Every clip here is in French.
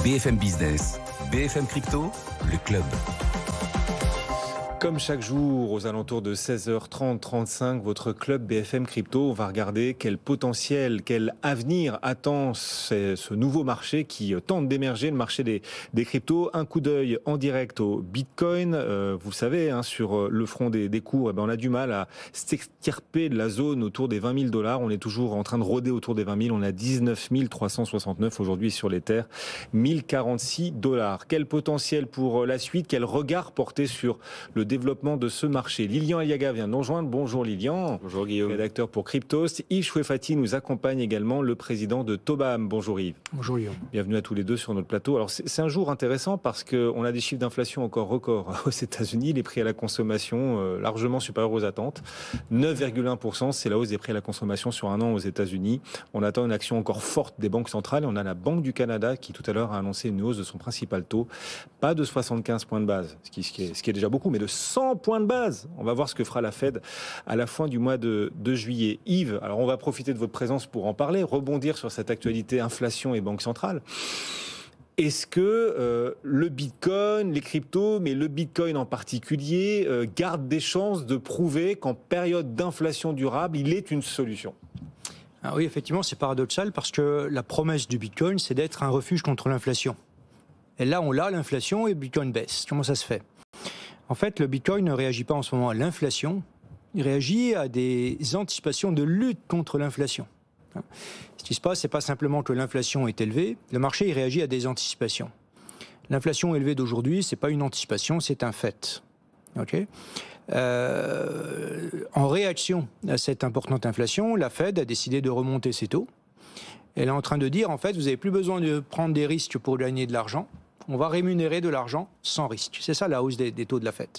BFM Business, BFM Crypto, le club. Comme chaque jour, aux alentours de 16h30-35, votre club BFM Crypto, on va regarder quel potentiel, quel avenir attend ce nouveau marché qui tente d'émerger, le marché des cryptos. Un coup d'œil en direct au Bitcoin. Vous le savez, sur le front des cours, on a du mal à s'extirper de la zone autour des 20 000 $. On est toujours en train de rôder autour des 20 000. On a 19 369 aujourd'hui sur l'Ether, 1046 $. Quel potentiel pour la suite? Quel regard porté sur le développement de ce marché? Lilian Aliaga vient de nous rejoindre. Bonjour Lilian. Bonjour Guillaume. Rédacteur pour Cryptost. Yves Chouefati nous accompagne également, le président de Tobam. Bonjour Yves. Bonjour Guillaume. Bienvenue à tous les deux sur notre plateau. Alors c'est un jour intéressant parce qu'on a des chiffres d'inflation encore records aux États-Unis. Les prix à la consommation largement supérieurs aux attentes. 9,1%, c'est la hausse des prix à la consommation sur un an aux États-Unis. On attend une action encore forte des banques centrales. Et on a la Banque du Canada qui tout à l'heure a annoncé une hausse de son principal taux. Pas de 75 points de base, ce qui est déjà beaucoup, mais de 100 points de base. On va voir ce que fera la Fed à la fin du mois de juillet. Yves, alors on va profiter de votre présence pour en parler, rebondir sur cette actualité inflation et banque centrale. Est-ce que le Bitcoin, les cryptos, mais le Bitcoin en particulier, garde des chances de prouver qu'en période d'inflation durable, il est une solution ? Ah oui, effectivement, c'est paradoxal parce que la promesse du Bitcoin, c'est d'être un refuge contre l'inflation. Et là, on l'a, l'inflation, et le Bitcoin baisse. Comment ça se fait ? En fait, le Bitcoin ne réagit pas en ce moment à l'inflation, il réagit à des anticipations de lutte contre l'inflation. Ce qui se passe, ce n'est pas simplement que l'inflation est élevée, le marché il réagit à des anticipations. L'inflation élevée d'aujourd'hui, ce n'est pas une anticipation, c'est un fait. Okay, en réaction à cette importante inflation, la Fed a décidé de remonter ses taux. Elle est en train de dire, en fait, vous n'avez plus besoin de prendre des risques pour gagner de l'argent. On va rémunérer de l'argent sans risque. C'est ça la hausse des taux de la Fed.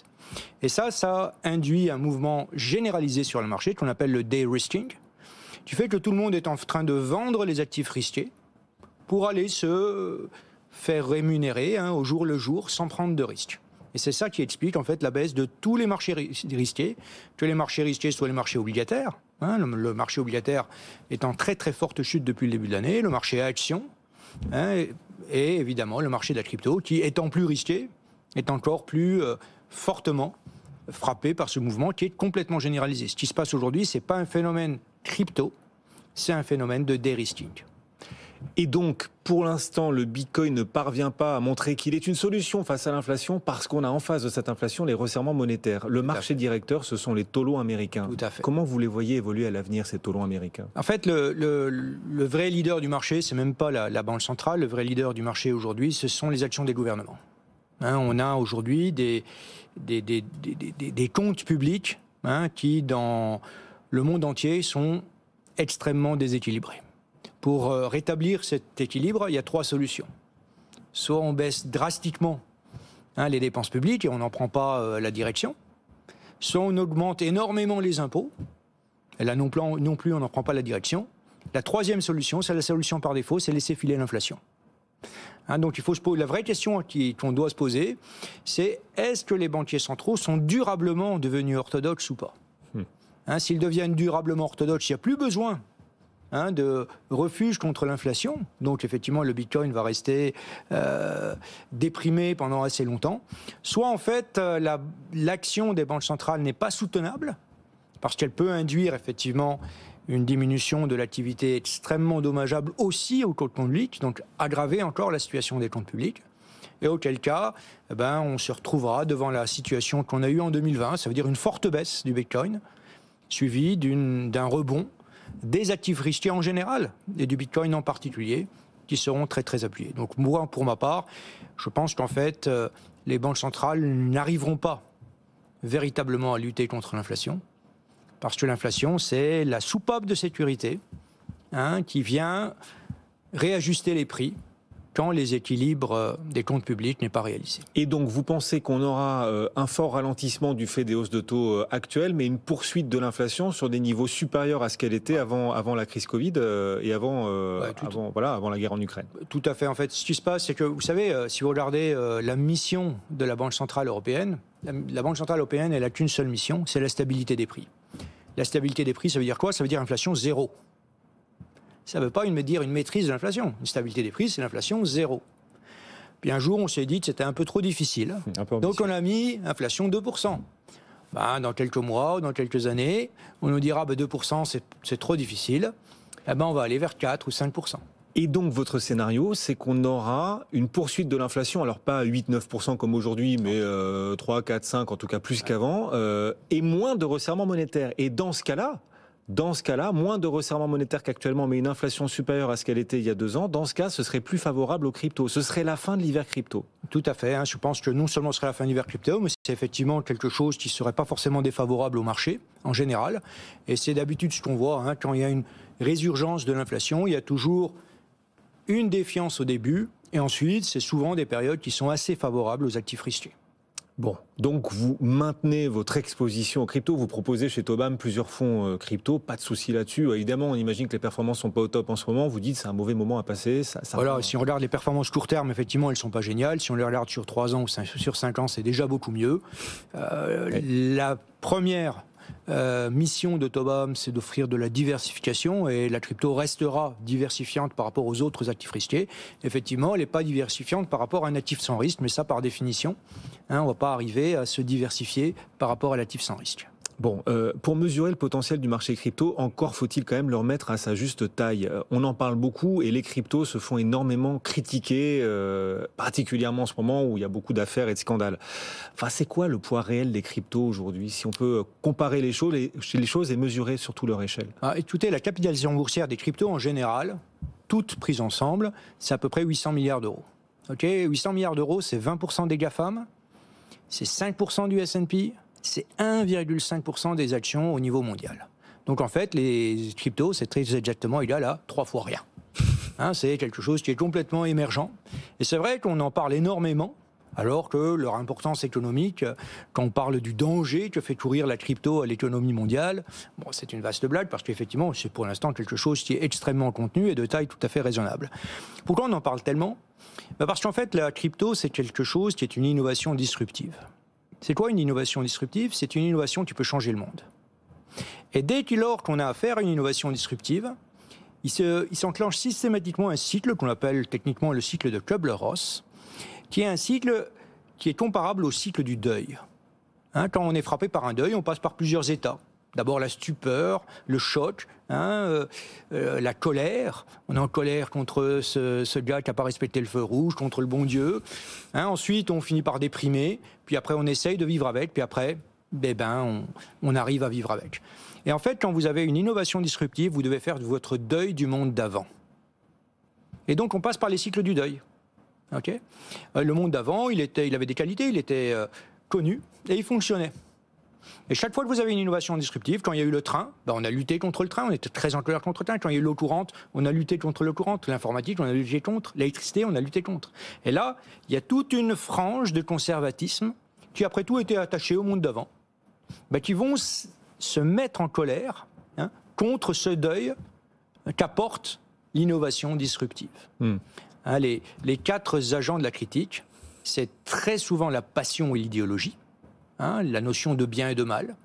Et ça induit un mouvement généralisé sur le marché qu'on appelle le day-risking, qui fait que tout le monde est en train de vendre les actifs risqués pour aller se faire rémunérer au jour le jour sans prendre de risques. Et c'est ça qui explique en fait la baisse de tous les marchés risqués, que les marchés risqués soient les marchés obligataires. Le marché obligataire est en très très forte chute depuis le début de l'année, le marché actions, et évidemment le marché de la crypto qui, étant plus risqué, est encore plus fortement frappé par ce mouvement qui est complètement généralisé. Ce qui se passe aujourd'hui, ce n'est pas un phénomène crypto, c'est un phénomène de dérisking. Et donc, pour l'instant, le Bitcoin ne parvient pas à montrer qu'il est une solution face à l'inflation parce qu'on a en face de cette inflation les resserrements monétaires. Le marché directeur, ce sont les taux longs américains. Tout à fait. Comment vous les voyez évoluer à l'avenir, ces taux longs américains ? En fait, le vrai leader du marché, c'est même pas la banque centrale. Le vrai leader du marché aujourd'hui, ce sont les actions des gouvernements. On a aujourd'hui des comptes publics qui, dans le monde entier, sont extrêmement déséquilibrés. Pour rétablir cet équilibre, il y a 3 solutions. Soit on baisse drastiquement les dépenses publiques et on n'en prend pas la direction. Soit on augmente énormément les impôts. Et là non plus, on n'en prend pas la direction. La 3e solution, c'est la solution par défaut, c'est laisser filer l'inflation. Donc il faut se poser, la vraie question qu'on doit se poser, c'est est-ce que les banquiers centraux sont durablement devenus orthodoxes ou pas ? S'ils deviennent durablement orthodoxes, il n'y a plus besoin de refuge contre l'inflation. Donc effectivement, le Bitcoin va rester déprimé pendant assez longtemps. Soit en fait, l'action des banques centrales n'est pas soutenable, parce qu'elle peut induire effectivement une diminution de l'activité extrêmement dommageable aussi aux comptes publics, donc aggraver encore la situation des comptes publics. Et auquel cas, on se retrouvera devant la situation qu'on a eue en 2020, ça veut dire une forte baisse du Bitcoin, suivie d'un rebond des actifs risqués en général, et du Bitcoin en particulier, qui seront très très appuyés. Donc moi, pour ma part, je pense qu'en fait, les banques centrales n'arriveront pas véritablement à lutter contre l'inflation, parce que l'inflation, c'est la soupape de sécurité qui vient réajuster les prix quand les équilibres des comptes publics n'est pas réalisé. Et donc, vous pensez qu'on aura un fort ralentissement du fait des hausses de taux actuelles, mais une poursuite de l'inflation sur des niveaux supérieurs à ce qu'elle était avant la crise Covid et avant la guerre en Ukraine? Tout à fait. En fait, ce qui se passe, c'est que, vous savez, si vous regardez la mission de la Banque Centrale Européenne, la Banque Centrale Européenne, elle n'a qu'une seule mission, c'est la stabilité des prix. La stabilité des prix, ça veut dire quoi? Ça veut dire inflation zéro. Ça ne veut pas dire une maîtrise de l'inflation. Une stabilité des prix, c'est l'inflation zéro. Puis un jour, on s'est dit que c'était un peu trop difficile. Donc on a mis inflation 2%. Dans quelques mois ou dans quelques années, on nous dira 2%, c'est trop difficile. On va aller vers 4 ou 5%. Et donc, votre scénario, c'est qu'on aura une poursuite de l'inflation, alors pas 8-9% comme aujourd'hui, mais 3, 4, 5, en tout cas plus qu'avant, et moins de resserrement monétaire. Et dans ce cas-là, moins de resserrement monétaire qu'actuellement, mais une inflation supérieure à ce qu'elle était il y a 2 ans, dans ce cas, ce serait plus favorable aux cryptos. Ce serait la fin de l'hiver crypto. Tout à fait. Je pense que non seulement ce serait la fin de l'hiver crypto, mais c'est effectivement quelque chose qui ne serait pas forcément défavorable au marché, en général. Et c'est d'habitude ce qu'on voit, quand il y a une résurgence de l'inflation, il y a toujours une défiance au début, et ensuite, c'est souvent des périodes qui sont assez favorables aux actifs risqués. Bon, donc vous maintenez votre exposition aux cryptos, vous proposez chez Tobam plusieurs fonds crypto, pas de souci là-dessus. Évidemment, on imagine que les performances sont pas au top en ce moment, vous dites c'est un mauvais moment à passer. Voilà, si on regarde les performances court terme, effectivement, elles sont pas géniales. Si on les regarde sur 3 ans ou sur 5 ans, c'est déjà beaucoup mieux. La première mission de Tobam, c'est d'offrir de la diversification, et la crypto restera diversifiante par rapport aux autres actifs risqués. Effectivement, elle n'est pas diversifiante par rapport à un actif sans risque, mais ça par définition, on ne va pas arriver à se diversifier par rapport à l'actif sans risque. Bon, pour mesurer le potentiel du marché crypto, encore faut-il quand même le remettre à sa juste taille. On en parle beaucoup et les cryptos se font énormément critiquer, particulièrement en ce moment où il y a beaucoup d'affaires et de scandales. Enfin, c'est quoi le poids réel des cryptos aujourd'hui, si on peut comparer les choses et mesurer surtout leur échelle? Écoutez, la capitalisation boursière des cryptos en général, toutes prises ensemble, c'est à peu près 800 milliards d'euros. 800 milliards d'euros, c'est 20% des GAFAM, c'est 5% du S&P, c'est 1,5% des actions au niveau mondial. Donc en fait, les cryptos, c'est très exactement égal à 3 fois rien. C'est quelque chose qui est complètement émergent. Et c'est vrai qu'on en parle énormément, alors que leur importance économique, quand on parle du danger que fait courir la crypto à l'économie mondiale, c'est une vaste blague, parce qu'effectivement, c'est pour l'instant quelque chose qui est extrêmement contenu et de taille tout à fait raisonnable. Pourquoi on en parle tellement ? Parce qu'en fait, la crypto, c'est quelque chose qui est une innovation disruptive. C'est quoi une innovation disruptive ? C'est une innovation qui peut changer le monde. Et dès lors qu'on a affaire à une innovation disruptive, il s'enclenche systématiquement un cycle qu'on appelle techniquement le cycle de Kübler-Ross, qui est un cycle qui est comparable au cycle du deuil. Quand on est frappé par un deuil, on passe par plusieurs états. D'abord la stupeur, le choc, la colère. On est en colère contre ce gars qui n'a pas respecté le feu rouge, contre le bon Dieu. Ensuite, on finit par déprimer. Puis après, on essaye de vivre avec. Puis après, on arrive à vivre avec. Et en fait, quand vous avez une innovation disruptive, vous devez faire votre deuil du monde d'avant. Et donc, on passe par les cycles du deuil. Le monde d'avant, il avait des qualités, il était connu et il fonctionnait. Et chaque fois que vous avez une innovation disruptive, quand il y a eu le train, on a lutté contre le train, on était très en colère contre le train. Quand il y a eu l'eau courante, on a lutté contre l'eau courante. L'informatique, on a lutté contre. L'électricité, on a lutté contre. Et là, il y a toute une frange de conservatisme qui, après tout, était attachée au monde d'avant, qui vont se mettre en colère contre ce deuil qu'apporte l'innovation disruptive. Les 4 agents de la critique, c'est très souvent la passion et l'idéologie. La notion de bien et de mal.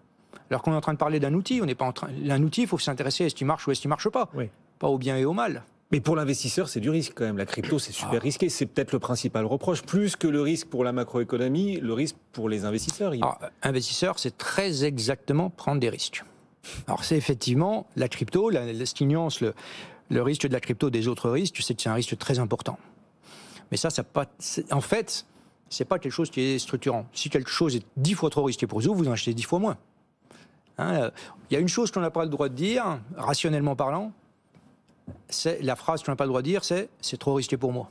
Alors qu'on est en train de parler d'un outil, un outil, il faut s'intéresser à ce qui marche ou à ce qui ne marche pas. Oui. Pas au bien et au mal. Mais pour l'investisseur, c'est du risque quand même. La crypto, c'est super risqué. C'est peut-être le principal reproche. Plus que le risque pour la macroéconomie, le risque pour les investisseurs. Investisseur, c'est très exactement prendre des risques. Alors c'est effectivement la crypto, ce qui nuance le risque de la crypto des autres risques, c'est que c'est un risque très important. Mais en fait, c'est pas quelque chose qui est structurant. Si quelque chose est 10 fois trop risqué pour vous en achetez 10 fois moins. Il y a une chose qu'on n'a pas le droit de dire, rationnellement parlant, la phrase qu'on n'a pas le droit de dire, c'est trop risqué pour moi.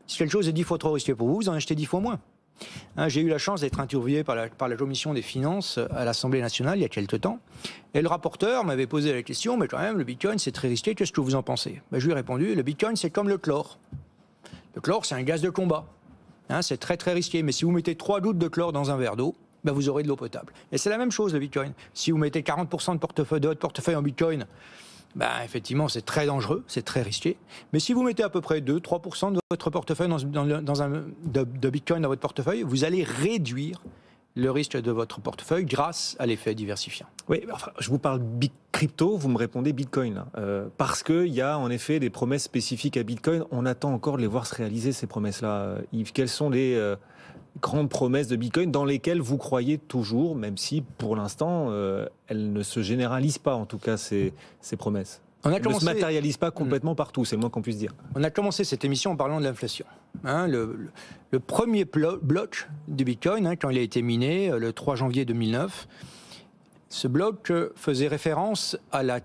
Si quelque chose est 10 fois trop risqué pour vous en achetez 10 fois moins. J'ai eu la chance d'être interviewé par la Commission des finances à l'Assemblée nationale il y a quelque temps. Et le rapporteur m'avait posé la question, mais quand même, le Bitcoin, c'est très risqué, qu'est-ce que vous en pensez ? Je lui ai répondu, le Bitcoin, c'est comme le chlore. Le chlore, c'est un gaz de combat. C'est très très risqué, mais si vous mettez 3 gouttes de chlore dans un verre d'eau, vous aurez de l'eau potable. Et c'est la même chose le Bitcoin. Si vous mettez 40% de votre portefeuille en Bitcoin, effectivement c'est très dangereux, c'est très risqué. Mais si vous mettez à peu près 2-3% de votre portefeuille de Bitcoin dans votre portefeuille, vous allez réduire le risque de votre portefeuille grâce à l'effet diversifiant. Oui, enfin, je vous parle crypto, vous me répondez Bitcoin. Là. Parce qu'il y a en effet des promesses spécifiques à Bitcoin. On attend encore de les voir se réaliser, ces promesses-là. Yves, quelles sont les grandes promesses de Bitcoin dans lesquelles vous croyez toujours, même si pour l'instant, elles ne se généralisent pas, en tout cas, ces promesses? Elles ne se matérialisent pas complètement partout, c'est le moins qu'on puisse dire. On a commencé cette émission en parlant de l'inflation. Le premier bloc du Bitcoin, quand il a été miné le 3 janvier 2009, ce bloc faisait référence à la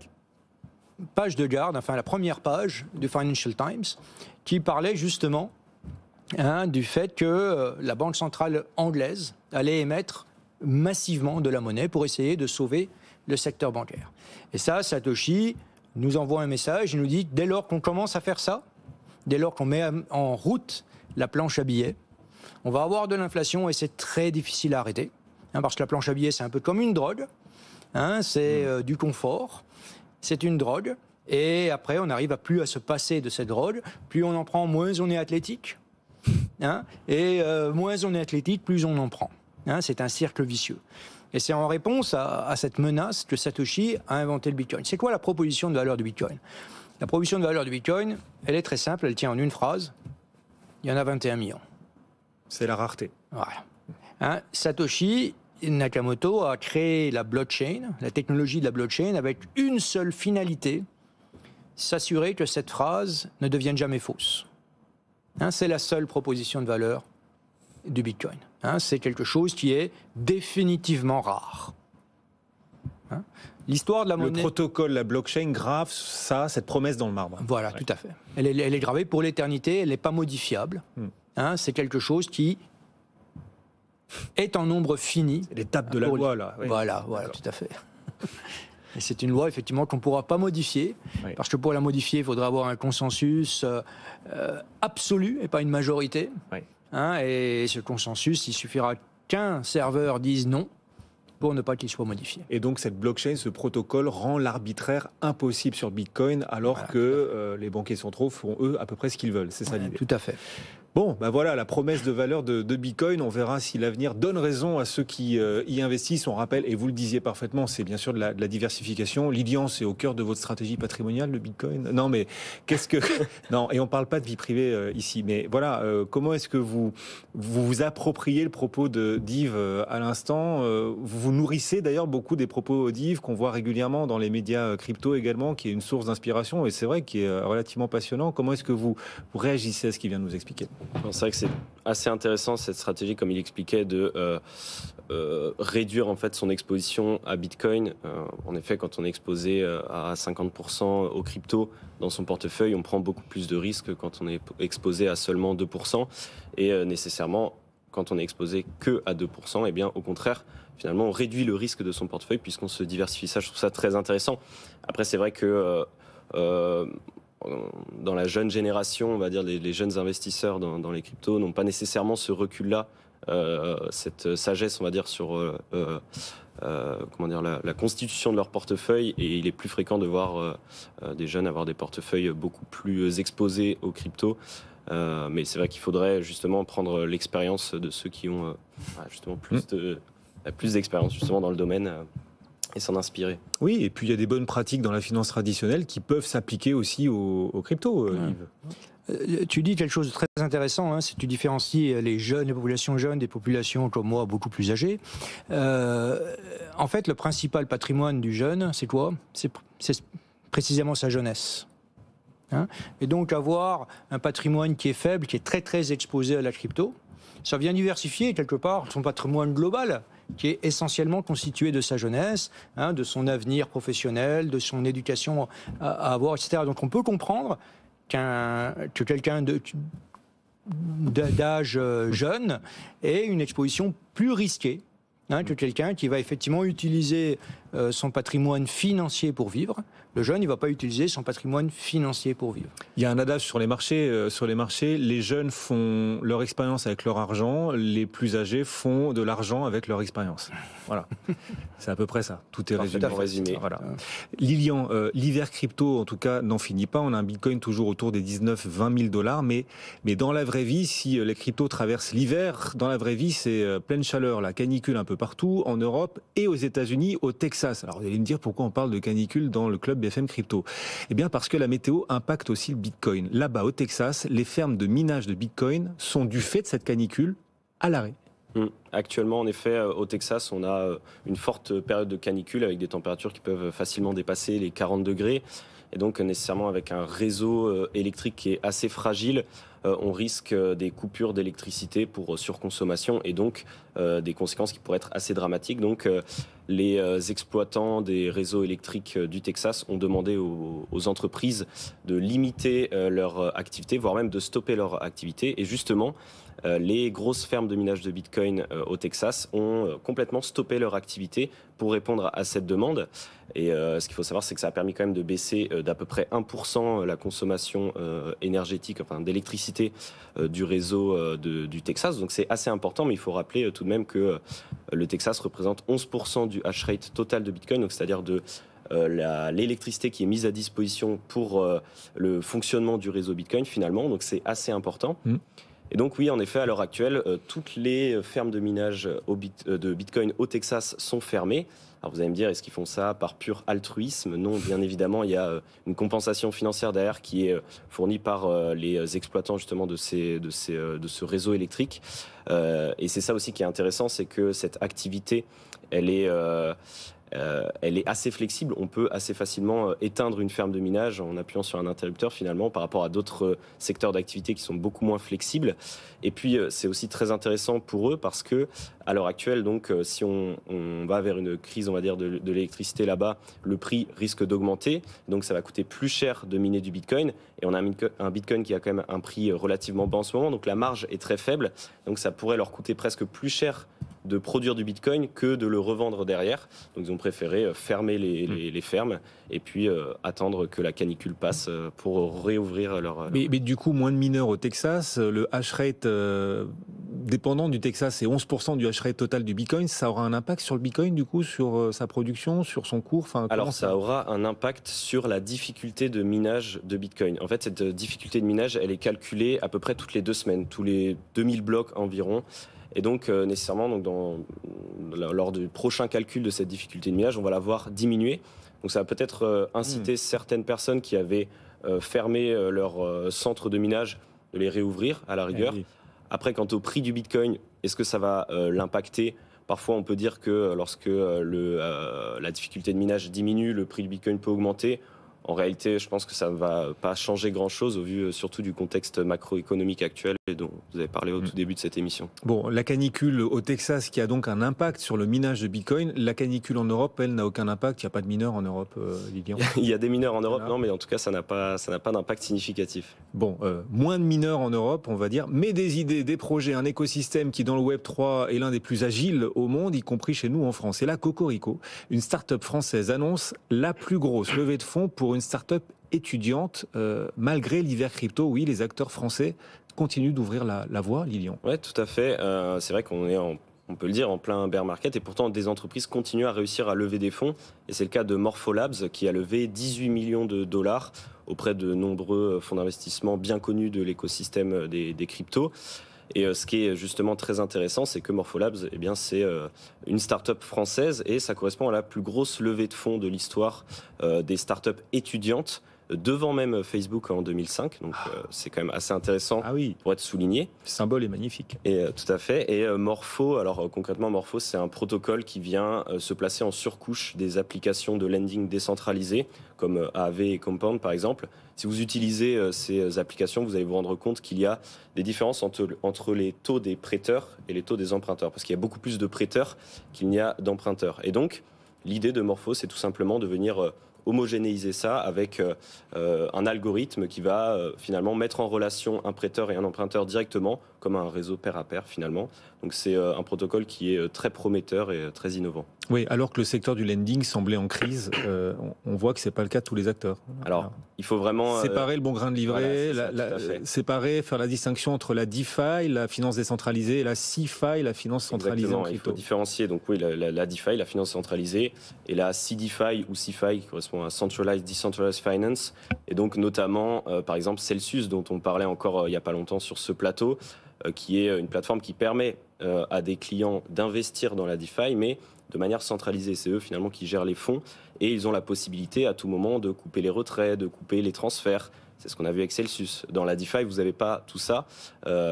page de garde, enfin la première page du Financial Times, qui parlait justement du fait que la Banque centrale anglaise allait émettre massivement de la monnaie pour essayer de sauver le secteur bancaire. Et ça, Satoshi nous envoie un message, il nous dit, dès lors qu'on commence à faire ça, dès lors qu'on met en route la planche à billets, on va avoir de l'inflation et c'est très difficile à arrêter. Parce que la planche à billets, c'est un peu comme une drogue. C'est du confort, c'est une drogue. Et après, on n'arrive plus à se passer de cette drogue. Plus on en prend, moins on est athlétique. Et moins on est athlétique, plus on en prend. C'est un cercle vicieux. Et c'est en réponse à cette menace que Satoshi a inventé le Bitcoin. C'est quoi la proposition de valeur du Bitcoin? La proposition de valeur du Bitcoin, elle est très simple, elle tient en une phrase. Il y en a 21 millions. C'est la rareté. Voilà. Satoshi Nakamoto a créé la blockchain, la technologie de la blockchain, avec une seule finalité, s'assurer que cette phrase ne devienne jamais fausse. C'est la seule proposition de valeur du Bitcoin. C'est quelque chose qui est définitivement rare. L'histoire de la monnaie... Le protocole, la blockchain grave ça, cette promesse dans le marbre. Voilà, tout à fait. Elle est gravée pour l'éternité, elle n'est pas modifiable. C'est quelque chose qui est en nombre fini. C'est l'étape de la loi, là. Oui. Voilà, tout à fait. Et c'est une loi, effectivement, qu'on ne pourra pas modifier, parce que pour la modifier, il faudra avoir un consensus absolu et pas une majorité. Et ce consensus, il suffira qu'un serveur dise non pour ne pas qu'il soit modifié. Et donc cette blockchain, ce protocole rend l'arbitraire impossible sur Bitcoin, alors que les banquiers centraux font, eux, à peu près ce qu'ils veulent. C'est ça l'idée. Tout à fait. Bon, voilà la promesse de valeur de Bitcoin. On verra si l'avenir donne raison à ceux qui y investissent. On rappelle, et vous le disiez parfaitement, c'est bien sûr de la diversification. Lilian, c'est au cœur de votre stratégie patrimoniale, le Bitcoin? Non, mais qu'est-ce que... Non, et on ne parle pas de vie privée ici. Mais voilà, comment est-ce que vous appropriez le propos d'Yves à l'instant? Vous nourrissez d'ailleurs beaucoup des propos d'Yves qu'on voit régulièrement dans les médias crypto également, qui est une source d'inspiration, et c'est vrai, qui est relativement passionnant. Comment est-ce que vous réagissez à ce qu'il vient de nous expliquer? C'est vrai que c'est assez intéressant cette stratégie, comme il expliquait, de réduire en fait son exposition à Bitcoin. En effet, quand on est exposé à 50% aux cryptos dans son portefeuille, on prend beaucoup plus de risques quand on est exposé à seulement 2%. Et nécessairement, quand on est exposé que à 2%, eh bien, au contraire, finalement, on réduit le risque de son portefeuille puisqu'on se diversifie. Ça, je trouve ça très intéressant. Après, c'est vrai que dans la jeune génération, on va dire les jeunes investisseurs dans les cryptos n'ont pas nécessairement ce recul-là, cette sagesse, on va dire, sur la constitution de leur portefeuille. Et il est plus fréquent de voir des jeunes avoir des portefeuilles beaucoup plus exposés aux cryptos. Mais c'est vrai qu'il faudrait justement prendre l'expérience de ceux qui ont justement plus d'expérience justement dans le domaine. Et s'en inspirer. Oui, et puis il y a des bonnes pratiques dans la finance traditionnelle qui peuvent s'appliquer aussi aux cryptos, Yves. Tu dis quelque chose de très intéressant, c'est que tu différencies les populations jeunes des populations comme moi beaucoup plus âgées. En fait, le principal patrimoine du jeune, c'est quoi? C'est précisément sa jeunesse. Et donc avoir un patrimoine qui est faible, qui est très très exposé à la crypto, ça vient diversifier quelque part son patrimoine global, qui est essentiellement constitué de sa jeunesse, de son avenir professionnel, de son éducation à avoir, etc. Donc on peut comprendre que quelqu'un d'âge jeune ait une exposition plus risquée Que quelqu'un qui va effectivement utiliser son patrimoine financier pour vivre. Le jeune, il ne va pas utiliser son patrimoine financier pour vivre. Il y a un adage sur les marchés. Les jeunes font leur expérience avec leur argent, les plus âgés font de l'argent avec leur expérience. Voilà, c'est à peu près ça. Tout est résumé. Voilà. Lilian, l'hiver crypto, en tout cas, n'en finit pas. On a un Bitcoin toujours autour des 19-20 000 $. Mais dans la vraie vie, si les cryptos traversent l'hiver, dans la vraie vie, c'est pleine chaleur, la canicule un peu partout, en Europe et aux États-Unis, au Texas. Alors vous allez me dire pourquoi on parle de canicule dans le club BFM Crypto. Eh bien parce que la météo impacte aussi le Bitcoin. Là-bas, au Texas, les fermes de minage de Bitcoin sont du fait de cette canicule à l'arrêt. Actuellement, en effet, au Texas, on a une forte période de canicule avec des températures qui peuvent facilement dépasser les 40 degrés. Et donc, nécessairement, avec un réseau électrique qui est assez fragile, on risque des coupures d'électricité pour surconsommation et donc des conséquences qui pourraient être assez dramatiques. Donc, les exploitants des réseaux électriques du Texas ont demandé aux entreprises de limiter leur activité, voire même de stopper leur activité. Et justement, les grosses fermes de minage de Bitcoin au Texas ont complètement stoppé leur activité pour répondre à cette demande. Et ce qu'il faut savoir, c'est que ça a permis quand même de baisser d'à peu près 1% la consommation énergétique, enfin d'électricité du réseau du Texas. Donc c'est assez important, mais il faut rappeler tout de même que le Texas représente 11% du hash rate total de Bitcoin, donc c'est-à-dire de l'électricité qui est mise à disposition pour le fonctionnement du réseau Bitcoin finalement. Donc c'est assez important. Et donc oui, en effet, à l'heure actuelle, toutes les fermes de minage de Bitcoin au Texas sont fermées. Alors vous allez me dire, est-ce qu'ils font ça par pur altruisme? Non, bien évidemment, il y a une compensation financière derrière qui est fournie par les exploitants justement de ce réseau électrique. Et c'est ça aussi qui est intéressant, c'est que cette activité, elle est assez flexible. On peut assez facilement éteindre une ferme de minage en appuyant sur un interrupteur finalement par rapport à d'autres secteurs d'activité qui sont beaucoup moins flexibles. Et puis c'est aussi très intéressant pour eux parce que à l'heure actuelle, donc si on va vers une crise, on va dire de l'électricité là-bas, le prix risque d'augmenter. Donc ça va coûter plus cher de miner du Bitcoin. Et on a un Bitcoin qui a quand même un prix relativement bas en ce moment. Donc la marge est très faible. Donc ça pourrait leur coûter presque plus cher de produire du Bitcoin que de le revendre derrière. Donc ils ont préféré fermer les fermes et puis attendre que la canicule passe pour réouvrir leur... Mais du coup, moins de mineurs au Texas, le hash rate dépendant du Texas, c'est 11% du hash rate total du Bitcoin. Ça aura un impact sur le Bitcoin, du coup, sur sa production, sur son cours? Alors ça aura un impact sur la difficulté de minage de Bitcoin. En fait, cette difficulté de minage, elle est calculée à peu près toutes les 2 semaines, tous les 2000 blocs environ. Et donc, nécessairement, lors du prochain calcul de cette difficulté de minage, on va la voir diminuer. Donc, ça va peut-être inciter certaines personnes qui avaient fermé leur centre de minage de les réouvrir à la rigueur. Oui. Après, quant au prix du Bitcoin, est-ce que ça va l'impacter? Parfois, on peut dire que lorsque la difficulté de minage diminue, le prix du Bitcoin peut augmenter. En réalité, je pense que ça ne va pas changer grand-chose au vu surtout du contexte macroéconomique actuel et dont vous avez parlé au tout début de cette émission. Bon, la canicule au Texas qui a donc un impact sur le minage de Bitcoin. La canicule en Europe, elle, n'a aucun impact. Il n'y a pas de mineurs en Europe, Lilian? Il y a des mineurs en Europe, Voilà. non, mais en tout cas, ça n'a pas d'impact significatif. Bon, moins de mineurs en Europe, on va dire, mais des idées, des projets, un écosystème qui, dans le Web 3, est l'un des plus agiles au monde, y compris chez nous en France. Et là, Cocorico, une start-up française, annonce la plus grosse levée de fonds pour une start-up étudiante, malgré l'hiver crypto. Oui, les acteurs français continuent d'ouvrir la voie, Lilian. Oui, tout à fait. C'est vrai qu'on est on peut le dire, en plein bear market, et pourtant des entreprises continuent à réussir à lever des fonds. Et c'est le cas de Morpholabs, qui a levé 18 millions de dollars auprès de nombreux fonds d'investissement bien connus de l'écosystème des cryptos. Et ce qui est justement très intéressant, c'est que Morpholabs, eh bien, c'est une start-up française et ça correspond à la plus grosse levée de fonds de l'histoire des start-up étudiantes, devant même Facebook en 2005. Donc c'est quand même assez intéressant pour être souligné. Le symbole est magnifique. Et tout à fait. Et Morpho, alors concrètement, Morpho, c'est un protocole qui vient se placer en surcouche des applications de lending décentralisées, comme Aave et Compound par exemple. Si vous utilisez ces applications, vous allez vous rendre compte qu'il y a des différences entre les taux des prêteurs et les taux des emprunteurs, parce qu'il y a beaucoup plus de prêteurs qu'il n'y a d'emprunteurs. Et donc, l'idée de Morpho, c'est tout simplement de venir homogénéiser ça avec un algorithme qui va finalement mettre en relation un prêteur et un emprunteur directement, comme un réseau pair à pair finalement. Donc c'est un protocole qui est très prometteur et très innovant. Oui, alors que le secteur du lending semblait en crise, on voit que c'est pas le cas de tous les acteurs. Alors, il faut vraiment séparer le bon grain de livret, voilà, séparer, faire la distinction entre la DeFi, la finance décentralisée, et la CeFi, la finance centralisée en crypto. Il faut différencier. Donc oui, la DeFi, la finance centralisée, et la CeDeFi ou CeFi qui correspond à Centralized Decentralized Finance, et donc notamment, par exemple, Celsius, dont on parlait encore il n'y a pas longtemps sur ce plateau, qui est une plateforme qui permet à des clients d'investir dans la DeFi, mais de manière centralisée. C'est eux finalement qui gèrent les fonds et ils ont la possibilité à tout moment de couper les retraits, de couper les transferts. C'est ce qu'on a vu avec Celsius. Dans la DeFi, vous n'avez pas tout ça.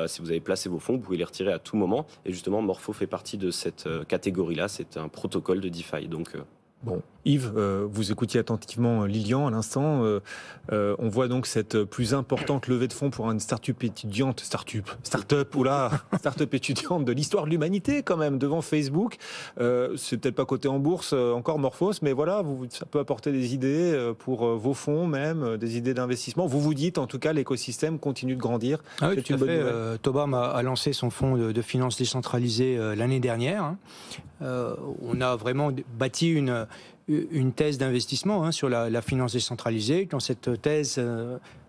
Si vous avez placé vos fonds, vous pouvez les retirer à tout moment. Et justement, Morpho fait partie de cette catégorie-là. C'est un protocole de DeFi. Donc, bon, Yves, vous écoutiez attentivement Lilian à l'instant. On voit donc cette plus importante levée de fonds pour une start-up étudiante, start-up étudiante de l'histoire de l'humanité quand même, devant Facebook. C'est peut-être pas coté en bourse encore Morphos, mais voilà, ça peut apporter des idées pour vos fonds même, des idées d'investissement. Vous vous dites en tout cas l'écosystème continue de grandir. Ah oui, tout à fait. Tobam a lancé son fonds de finance décentralisée l'année dernière. On a vraiment bâti une thèse d'investissement sur la finance décentralisée. Quand cette thèse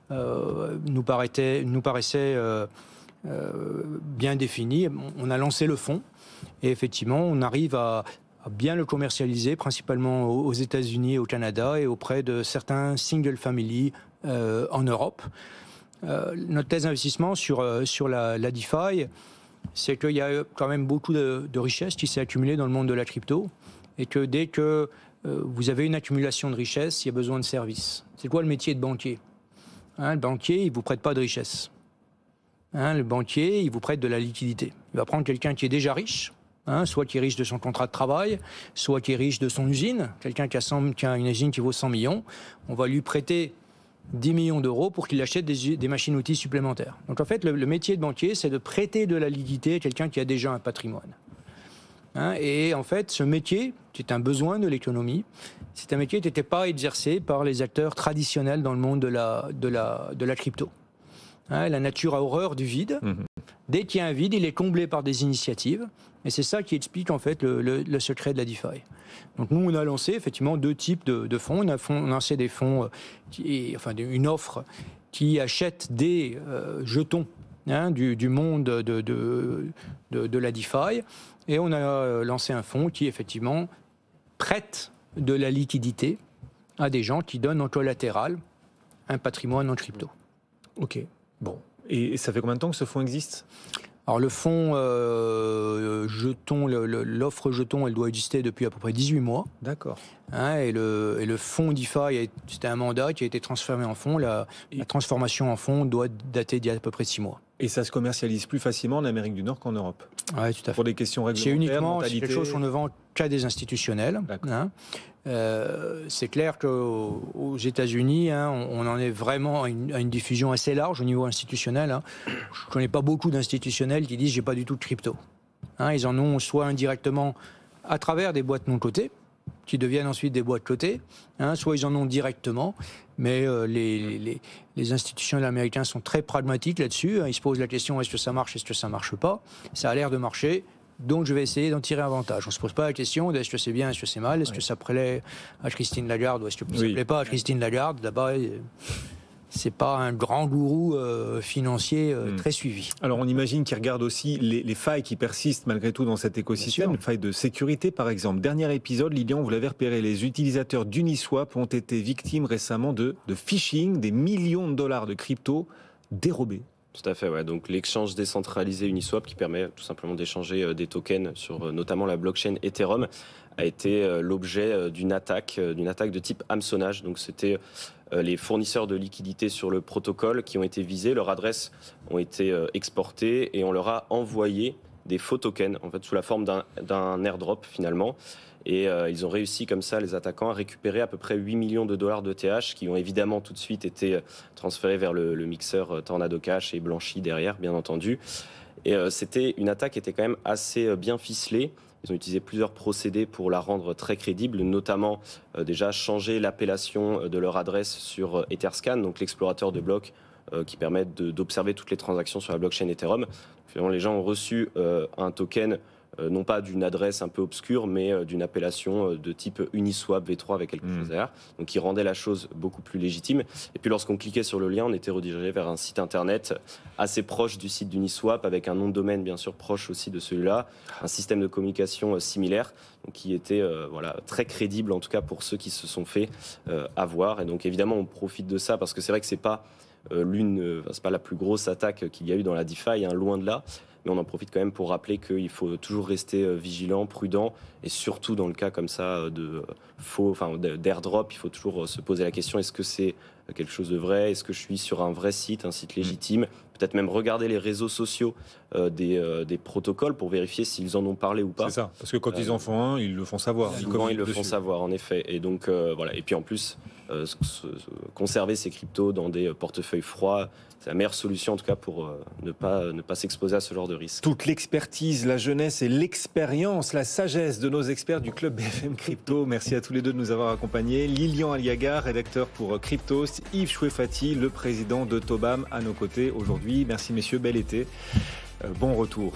nous paraissait bien définie, on a lancé le fonds et effectivement on arrive à bien le commercialiser, principalement aux États-Unis et au Canada et auprès de certains single family en Europe. Notre thèse d'investissement sur la DeFi, c'est qu'il y a quand même beaucoup de richesses qui s'est accumulée dans le monde de la crypto et que dès que vous avez une accumulation de richesses, il y a besoin de services. C'est quoi le métier de banquier ? Le banquier, il ne vous prête pas de richesse. Le banquier, il vous prête de la liquidité. Il va prendre quelqu'un qui est déjà riche, soit qui est riche de son contrat de travail, soit qui est riche de son usine. Quelqu'un qui a une usine qui vaut 100 millions, on va lui prêter 10 millions d'euros pour qu'il achète des machines-outils supplémentaires. Donc en fait, le métier de banquier, c'est de prêter de la liquidité à quelqu'un qui a déjà un patrimoine. Et en fait, ce métier, qui est un besoin de l'économie, c'est un métier qui n'était pas exercé par les acteurs traditionnels dans le monde de la crypto. La nature a horreur du vide. Dès qu'il y a un vide, il est comblé par des initiatives. Et c'est ça qui explique en fait le secret de la DeFi. Donc nous, on a lancé effectivement deux types de fonds. On a lancé des fonds, une offre qui achète des jetons du monde de la DeFi. Et on a lancé un fonds qui, effectivement, prête de la liquidité à des gens qui donnent en collatéral un patrimoine en crypto. Ok, bon. Et ça fait combien de temps que ce fonds existe ? Alors le fonds jeton, l'offre jeton, elle doit exister depuis à peu près 18 mois. D'accord. Et le fonds DeFi, c'était un mandat qui a été transformé en fonds. La transformation en fonds doit dater d'il y a à peu près 6 mois. Et ça se commercialise plus facilement en Amérique du Nord qu'en Europe. Oui, tout à fait. Pour des questions réglementaires, c'est quelque chose qu'on ne vend qu'à des institutionnels. C'est clair qu'aux États-Unis, on en est vraiment à une diffusion assez large au niveau institutionnel. Je ne connais pas beaucoup d'institutionnels qui disent « j'ai pas du tout de crypto ». Ils en ont soit indirectement à travers des boîtes non cotées, qui deviennent ensuite des boîtes cotées, soit ils en ont directement, mais les institutionnels américains sont très pragmatiques là-dessus. Ils se posent la question, est-ce que ça marche, est-ce que ça ne marche pas ? Ça a l'air de marcher, donc je vais essayer d'en tirer avantage. On ne se pose pas la question est-ce que c'est bien, est-ce que c'est mal, est-ce que ça plaît à Christine Lagarde ou est-ce que ça ne plaît pas à Christine Lagarde ? D'abord, c'est pas un grand gourou financier très suivi. Alors on imagine qu'il regarde aussi les failles qui persistent malgré tout dans cet écosystème, les failles de sécurité par exemple. Dernier épisode, Lilian, vous l'avez repéré, les utilisateurs d'Uniswap ont été victimes récemment de phishing, des millions de dollars de crypto dérobés. Tout à fait, ouais. Donc l'exchange décentralisé Uniswap qui permet tout simplement d'échanger des tokens sur notamment la blockchain Ethereum a été l'objet d'une attaque de type hameçonnage. Donc c'était les fournisseurs de liquidités sur le protocole qui ont été visés, leurs adresses ont été exportées et on leur a envoyé des faux tokens, en fait sous la forme d'un airdrop finalement. Et ils ont réussi comme ça, les attaquants, à récupérer à peu près 8 millions de dollars d'ETH qui ont évidemment tout de suite été transférés vers le mixeur Tornado Cash et blanchis derrière, bien entendu. Et c'était une attaque qui était quand même assez bien ficelée. Ils ont utilisé plusieurs procédés pour la rendre très crédible, notamment déjà changer l'appellation de leur adresse sur Etherscan, donc l'explorateur de blocs qui permet d'observer toutes les transactions sur la blockchain Ethereum. Finalement, les gens ont reçu un token non pas d'une adresse un peu obscure, mais d'une appellation de type Uniswap V3 avec quelque chose derrière, donc qui rendait la chose beaucoup plus légitime. Et puis lorsqu'on cliquait sur le lien, on était redirigé vers un site internet assez proche du site d'Uniswap, avec un nom de domaine bien sûr proche aussi de celui-là, un système de communication similaire, donc qui était très crédible en tout cas pour ceux qui se sont fait avoir. Et donc évidemment on profite de ça parce que c'est vrai que c'est pas c'est pas la plus grosse attaque qu'il y a eu dans la DeFi, hein, loin de là. Mais on en profite quand même pour rappeler qu'il faut toujours rester vigilant, prudent, et surtout dans le cas comme ça d'airdrop, il faut toujours se poser la question, est-ce que c'est quelque chose de vrai? Est-ce que je suis sur un vrai site, un site légitime? Peut-être même regarder les réseaux sociaux des protocoles pour vérifier s'ils en ont parlé ou pas. C'est ça, parce que quand ils en font un, ils le font savoir. Souvent, ils le font savoir, en effet. Et donc, voilà. Et puis en plus, conserver ces cryptos dans des portefeuilles froids, c'est la meilleure solution en tout cas pour ne pas s'exposer à ce genre de risque. Toute l'expertise, la jeunesse et l'expérience, la sagesse de nos experts du club BFM Crypto. Merci à tous les deux de nous avoir accompagnés. Lilian Aliaga, rédacteur pour Cryptos, Yves Chouefati, le président de Tobam, à nos côtés aujourd'hui. Merci messieurs, bel été. Bon retour.